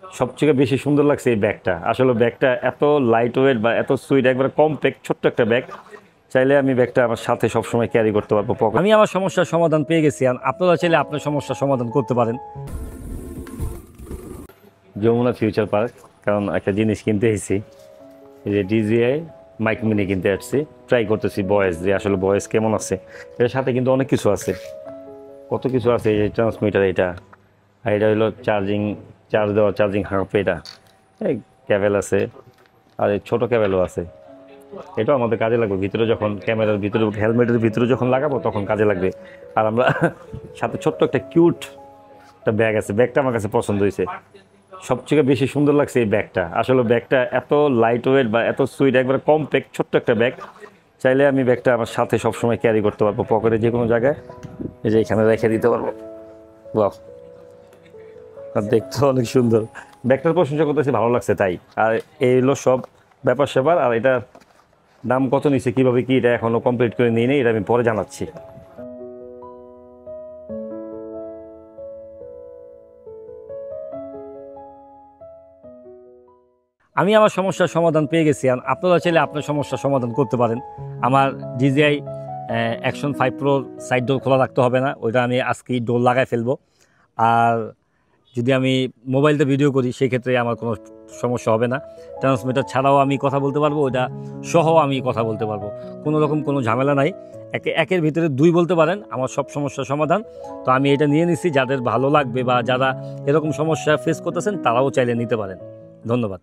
সবথেকে বেশি সুন্দর লাগছে এই ব্যাগটা। আসলে ব্যাগটা এত লাইট ওয়েট বা এত সুইট, একবারে কমপ্যাক্ট ছোট্ট একটা ব্যাগ। চাইলে আমি ব্যাগটা আমার সাথে সবসময় ক্যারি করতে পারবো পকেট। আমি আমার সমস্যার সমাধান পেয়ে গেছি, আর আপনারা চাইলে আপনার সমস্যার সমাধান করতে পারেন। যমুনা ফিউচার পার্ক, কারণ একটা জিনিস কিনতে এসেছি, এই যে ডিজিআই মাইক মিনি কিনতে আসছি। ট্রাই করতেছি ভয়েস, যে আসলে ভয়েস কেমন আছে। এর সাথে কিন্তু অনেক কিছু আছে, কত কিছু আছে। এই যে ট্রান্সমিটার এটা, আর এটা হলো চার্জ দেওয়া চার্জিং হাঁপ। এটা এই ক্যাবেল আছে, আর এই ছোটো ক্যাবেলও আছে। এটাও আমাদের কাজে লাগবে ভিতরে, যখন ক্যামেরার ভিতরে হেলমেটের ভিতরে যখন লাগাবো তখন কাজে লাগবে। আর আমরা সাথে ছোট্ট একটা কিউট একটা ব্যাগ আছে, ব্যাগটা আমার কাছে পছন্দ হয়েছে। সবথেকে বেশি সুন্দর লাগছে এই ব্যাগটা। আসলে ব্যাগটা এত লাইট ওয়েট বা এত সুইট, একবারে কমপ্যাক্ট ছোট্ট একটা ব্যাগ। চাইলে আমি ব্যাগটা আমার সাথে সবসময় ক্যারি করতে পারবো পকেটে, যে কোনো জায়গায় এই যে এখানে রেখে দিতে পারবো। বাহ, আর দেখতে অনেক সুন্দর। ব্যাগটার প্রশংসা করতেছি, ভালো লাগছে তাই। আর এই হলো সব ব্যাপার স্যাপার। আর এটা দাম কত নিচ্ছে, কীভাবে কি, এটা এখনও কমপ্লিট করে নিয়ে নেই, এটা আমি পরে জানাচ্ছি। আমি আমার সমস্যার সমাধান পেয়ে গেছি, আর আপনারা চাইলে আপনার সমস্যার সমাধান করতে পারেন। আমার ডিজিআই অ্যাকশন 5 প্রোর সাইড ডোর খোলা রাখতে হবে না, ওইটা আমি আজকেই ডোর লাগাই ফেলবো। আর যদি আমি মোবাইলতে ভিডিও করি সেক্ষেত্রে আমার কোনো সমস্যা হবে না। ট্রান্সমিটার ছাড়াও আমি কথা বলতে পারবো, ওইটা সহ আমি কথা বলতে পারবো, কোনো রকম কোনো ঝামেলা নাই। একের ভিতরে দুই বলতে পারেন আমার সব সমস্যার সমাধান। তো আমি এটা নিয়ে নিচ্ছি, যাদের ভালো লাগবে বা যারা এরকম সমস্যা ফেস করতেছেন তারাও চাইলে নিতে পারেন। ধন্যবাদ।